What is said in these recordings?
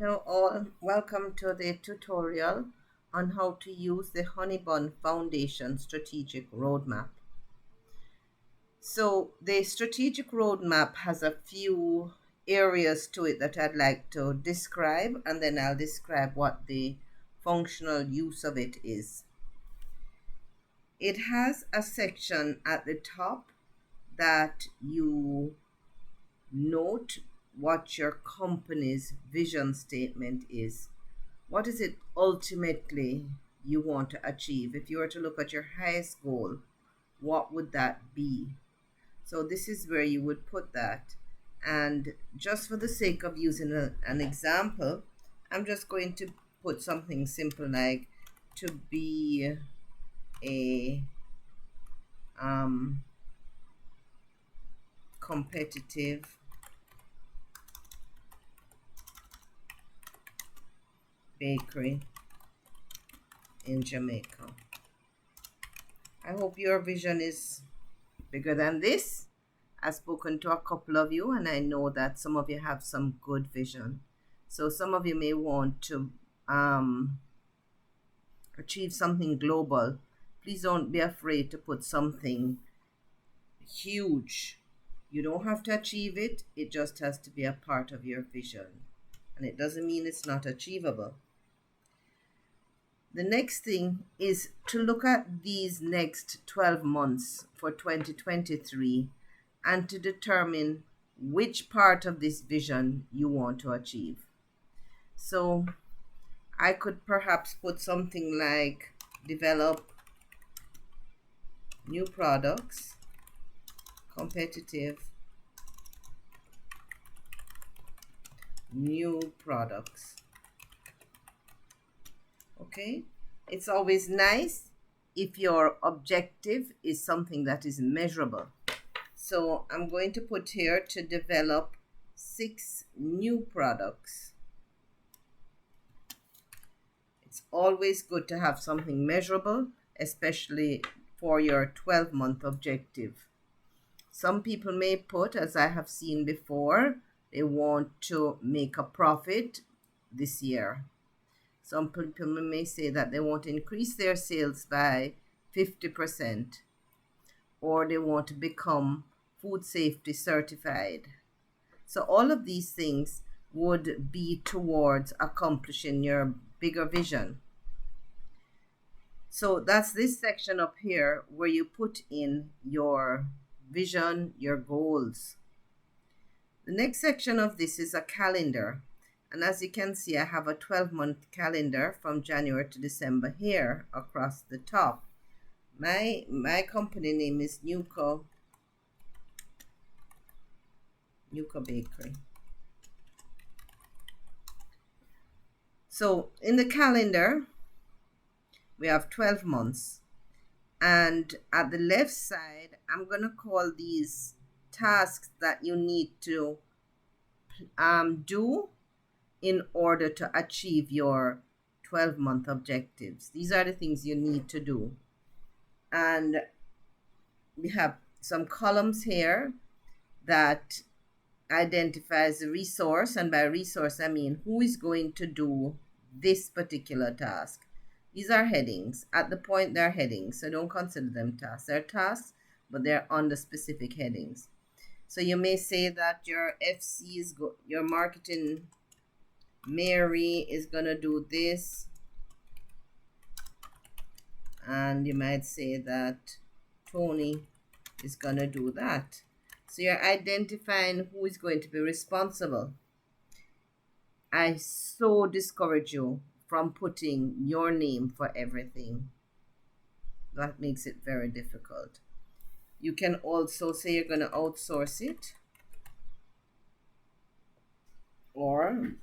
Hello all, welcome to the tutorial on how to use the Honeybun Foundation Strategic Roadmap. So the strategic roadmap has a few areas to it that I'd like to describe, and then I'll describe what the functional use of it is. It has a section at the top that you note what your company's vision statement is. What is it ultimately you want to achieve? If you were to look at your highest goal, what would that be? So this is where you would put that. And just for the sake of using an example, I'm just going to put something simple like to be a competitive bakery in Jamaica. I hope your vision is bigger than this. I've spoken to a couple of you, and I know that some of you have some good vision. So some of you may want to achieve something global. Please don't be afraid to put something huge. You don't have to achieve it. It just has to be a part of your vision. And it doesn't mean it's not achievable. The next thing is to look at these next 12 months for 2023 and to determine which part of this vision you want to achieve. So I could perhaps put something like develop new products, competitive new products. Okay, it's always nice if your objective is something that is measurable. So I'm going to put here to develop 6 new products. It's always good to have something measurable, especially for your 12-month objective. Some people may put, as I have seen before, they want to make a profit this year. Some people may say that they want to increase their sales by 50%, or they want to become food safety certified. So all of these things would be towards accomplishing your bigger vision. So that's this section up here where you put in your vision, your goals. The next section of this is a calendar. And as you can see, I have a 12-month calendar from January to December here across the top. My company name is Nuco Bakery. So in the calendar, we have 12 months. And at the left side, I'm going to call these tasks that you need to do in order to achieve your 12-month objectives. These are the things you need to do. And we have some columns here that identifies the resource, and by resource I mean who is going to do this particular task. These are headings. At the point they're headings, so don't consider them tasks. They're tasks, but they're under specific headings. So you may say that your FC is your marketing Mary is gonna do this, and you might say that Tony is gonna do that. So you're identifying who is going to be responsible. I so discourage you from putting your name for everything. That makes it very difficult. You can also say you're going to outsource it, or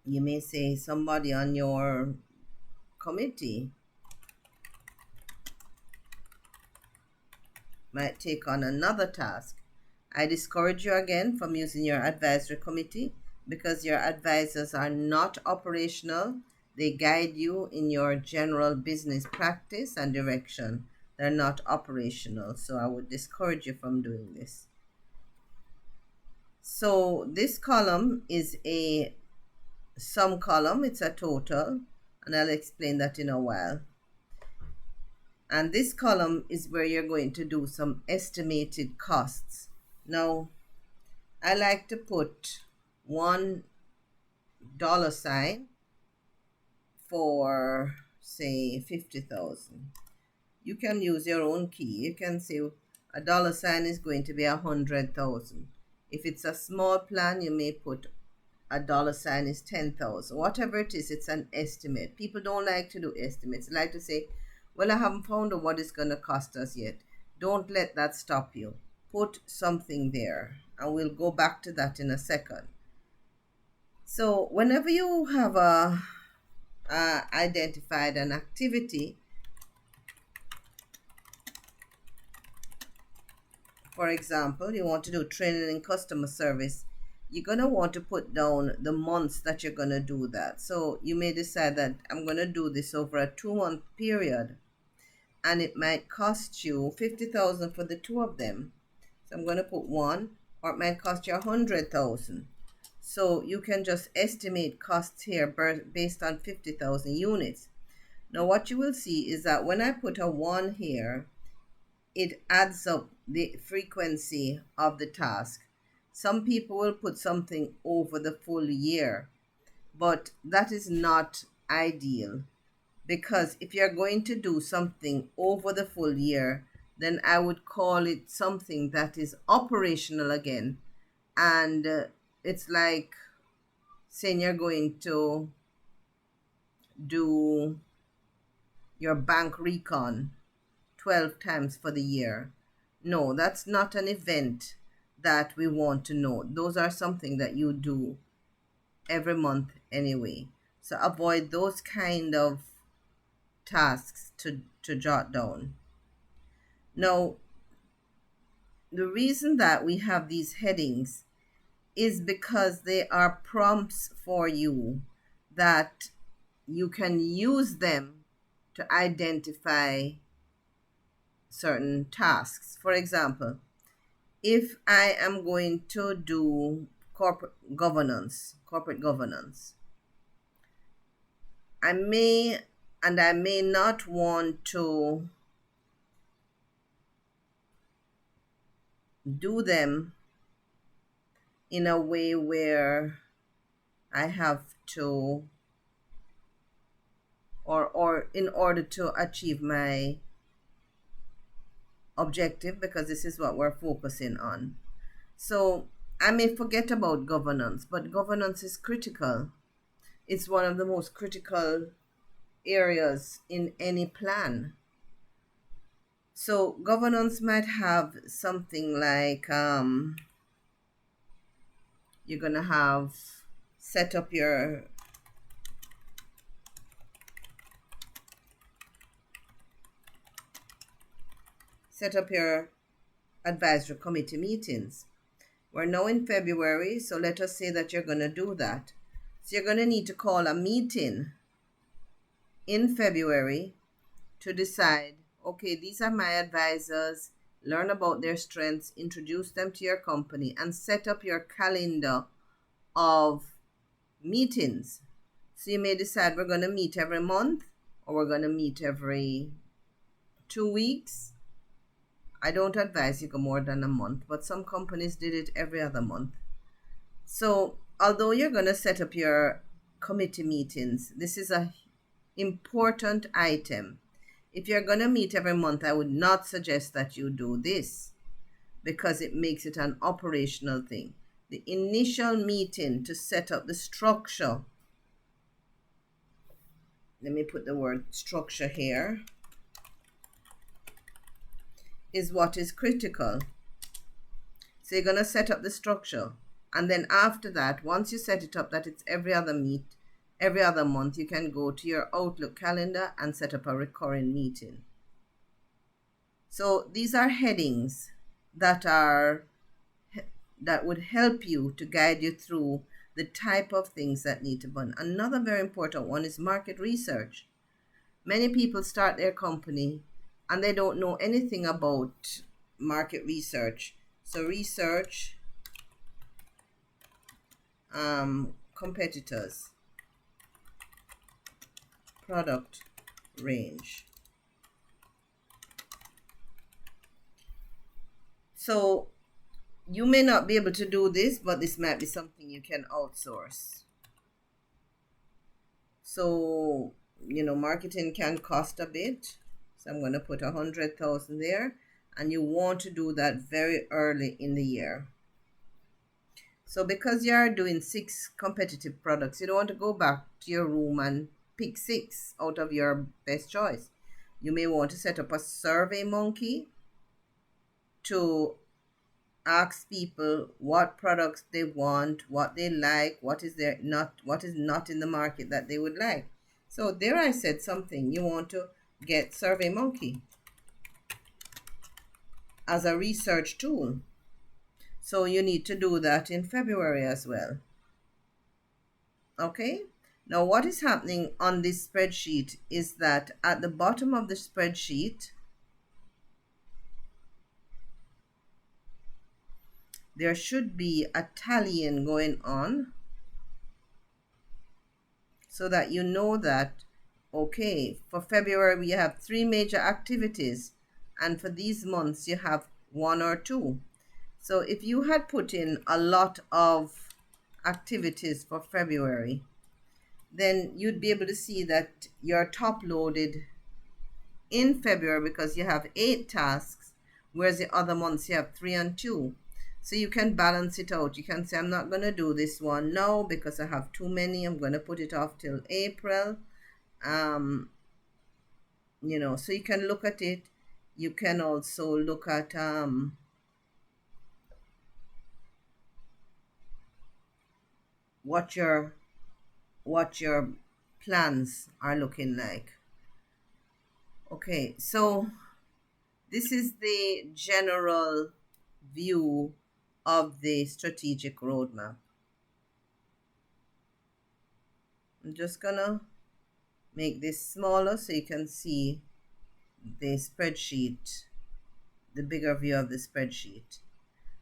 you may say somebody on your committee might take on another task. I discourage you again from using your advisory committee because your advisors are not operational. They guide you in your general business practice and direction. They're not operational, so I would discourage you from doing this. So this column is a sum column, it's a total, and I'll explain that in a while. And this column is where you're going to do some estimated costs. Now, I like to put $1 for, say, 50,000. You can use your own key. You can say $1 is going to be 100,000. If it's a small plan, you may put $1 is 10,000. Whatever it is, it's an estimate. People don't like to do estimates. They like to say, well, I haven't found out what it's going to cost us yet. Don't let that stop you. Put something there, and we'll go back to that in a second. So whenever you have identified an activity, for example, you want to do training in customer service, you're going to want to put down the months that you're going to do that. So you may decide that I'm going to do this over a 2-month period, and it might cost you 50,000 for the two of them. So I'm going to put one, or it might cost you 100,000. So you can just estimate costs here based on 50,000 units. Now what you will see is that when I put a 1 here, it adds up the frequency of the task. Some people will put something over the full year, but that is not ideal, because if you're going to do something over the full year, then I would call it something that is operational again. And it's like saying you're going to do your bank recon 12 times for the year. No, that's not an event that we want to know. Those are something that you do every month anyway. So avoid those kind of tasks to jot down. Now, the reason that we have these headings is because they are prompts for you that you can use them to identify certain tasks. For example, if I am going to do corporate governance, I may not want to do them in a way where I have to, or in order to achieve my objective, because this is what we're focusing on. So I may forget about governance, but governance is critical. It's one of the most critical areas in any plan. So governance might have something like you're going to have set up your advisory committee meetings. We're now in February, so let us say that you're going to do that. So you're going to need to call a meeting in February to decide, okay, these are my advisors, learn about their strengths, introduce them to your company, and set up your calendar of meetings. So you may decide we're going to meet every month, or we're going to meet every 2 weeks. I don't advise you go more than a month, but some companies did it every other month. So although you're going to set up your committee meetings, this is an important item. If you're going to meet every month, I would not suggest that you do this, because it makes it an operational thing. The initial meeting to set up the structure, let me put the word structure here, is what is critical. So you're going to set up the structure, and then after that, once you set it up that it's every other month, you can go to your Outlook calendar and set up a recurring meeting. So these are headings that would help you to guide you through the type of things that need to be done. Another very important one is market research. Many people start their company and they don't know anything about market research. So research competitors. product range. So you may not be able to do this, but this might be something you can outsource. So, marketing can cost a bit. So I'm going to put 100,000 there, and you want to do that very early in the year. So because you're doing 6 competitive products, you don't want to go back to your room and pick 6 out of your best choice. You may want to set up a survey monkey to ask people what products they want, what they like, what is not in the market that they would like. So there I said something. You want to get survey monkey as a research tool. So you need to do that in February as well. Okay? Now what is happening on this spreadsheet is that at the bottom of the spreadsheet, there should be a tallying going on so that you know that, okay, for February we have 3 major activities, and for these months you have 1 or 2. So if you had put in a lot of activities for February, then you'd be able to see that you're top loaded in February because you have 8 tasks, whereas the other months you have 3 and 2. So you can balance it out. You can say, I'm not going to do this one now because I have too many. I'm going to put it off till April. So you can look at it. You can also look at what your plans are looking like. Okay, so this is the general view of the strategic roadmap. I'm just gonna make this smaller so you can see the spreadsheet, the bigger view of the spreadsheet.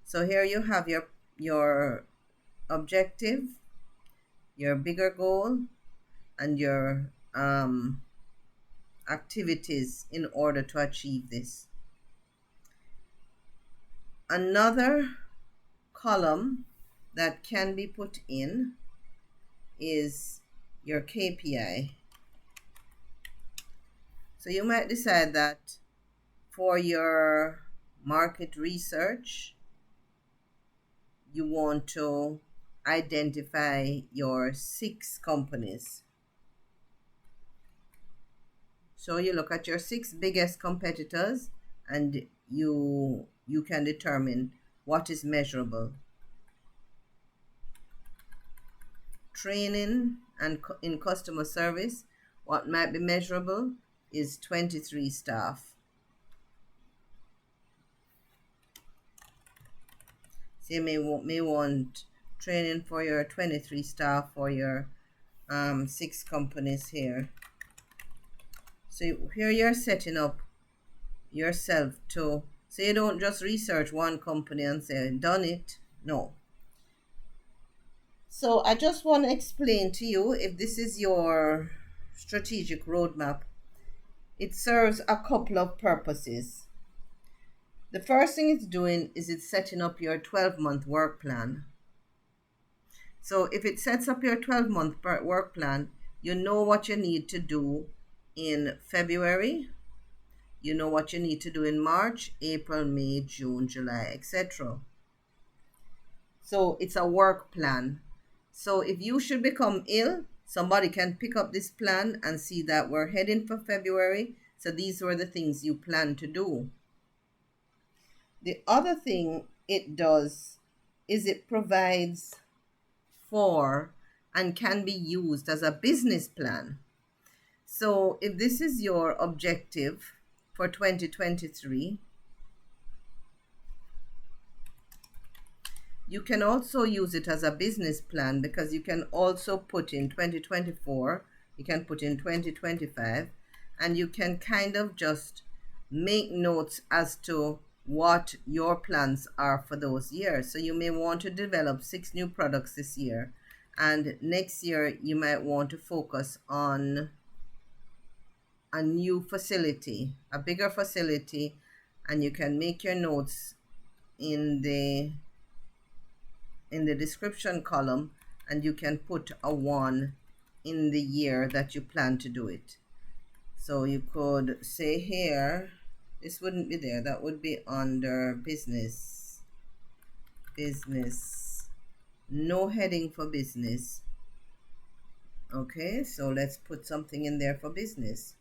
So here you have your objective, your bigger goal, and your activities in order to achieve this. Another column that can be put in is your KPI. So you might decide that for your market research, you want to identify your 6 companies. So you look at your 6 biggest competitors and you can determine what is measurable. Training and in customer service, what might be measurable is 23 staff. So you may want training for your 23 staff for your 6 companies here. So here you're setting up yourself to, so you don't just research one company and say, done it. No. So I just want to explain to you, if this is your strategic roadmap, it serves a couple of purposes. The first thing it's doing is it's setting up your 12-month work plan. So if it sets up your 12-month work plan, you know what you need to do in February, you know what you need to do in March, April, May, June, July, etc. So it's a work plan. So if you should become ill, somebody can pick up this plan and see that we're heading for February. So these were the things you plan to do. The other thing it does is it provides for and can be used as a business plan. So if this is your objective for 2023, you can also use it as a business plan, because you can also put in 2024, you can put in 2025, and you can kind of just make notes as to what your plans are for those years. So you may want to develop 6 new products this year, and next year you might want to focus on a new facility, a bigger facility, and you can make your notes in the description column, and you can put a 1 in the year that you plan to do it. So you could say here, this wouldn't be there, that would be under business, no heading for business. Okay, so let's put something in there for business.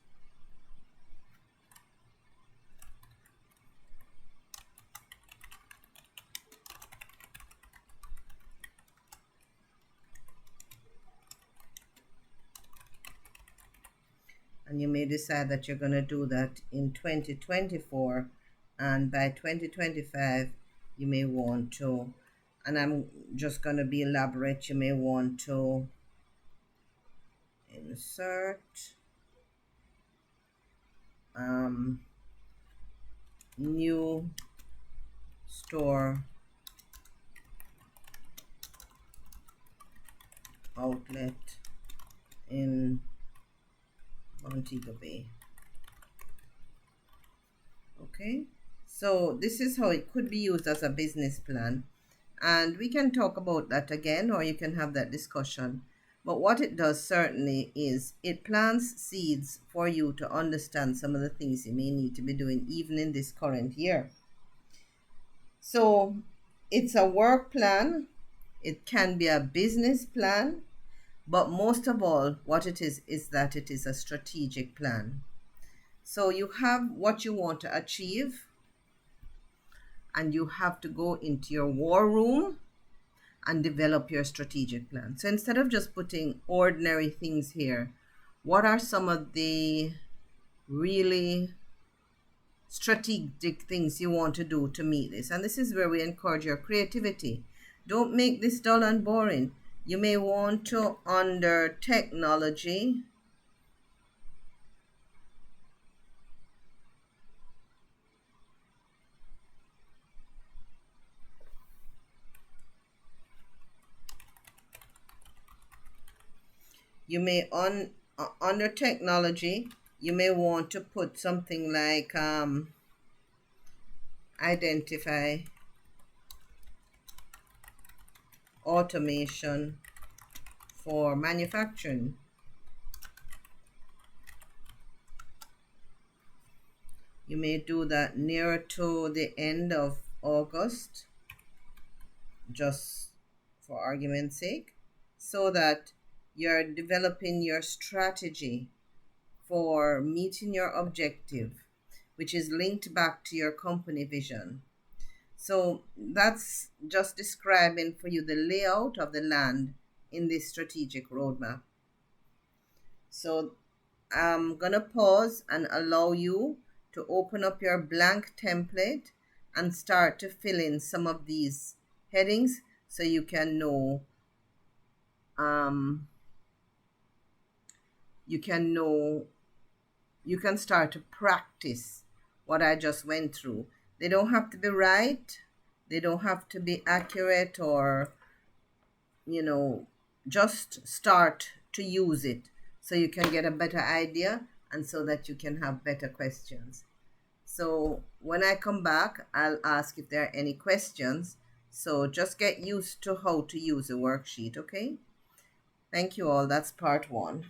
And you may decide that you're going to do that in 2024, and by 2025 you may want to, and I'm just going to be elaborate, you may want to insert new store outlet in Montego Bay. Okay, so this is how it could be used as a business plan, and we can talk about that again, or you can have that discussion. But what it does certainly is it plants seeds for you to understand some of the things you may need to be doing even in this current year. So it's a work plan, it can be a business plan, but most of all, what it is that it is a strategic plan. So you have what you want to achieve, and you have to go into your war room and develop your strategic plan. So instead of just putting ordinary things here, what are some of the really strategic things you want to do to meet this? And this is where we encourage your creativity. Don't make this dull and boring. You may want to, under technology, you may under technology, you may want to put something like identify automation for manufacturing. You may do that nearer to the end of August, just for argument's sake, so that you're developing your strategy for meeting your objective, which is linked back to your company vision. So that's just describing for you the layout of the land in this strategic roadmap. So I'm going to pause and allow you to open up your blank template and start to fill in some of these headings so you can know you can start to practice what I just went through. They don't have to be right, they don't have to be accurate, or just start to use it so you can get a better idea and so that you can have better questions. So when I come back, I'll ask if there are any questions. So just get used to how to use a worksheet, okay? Thank you all. That's part 1.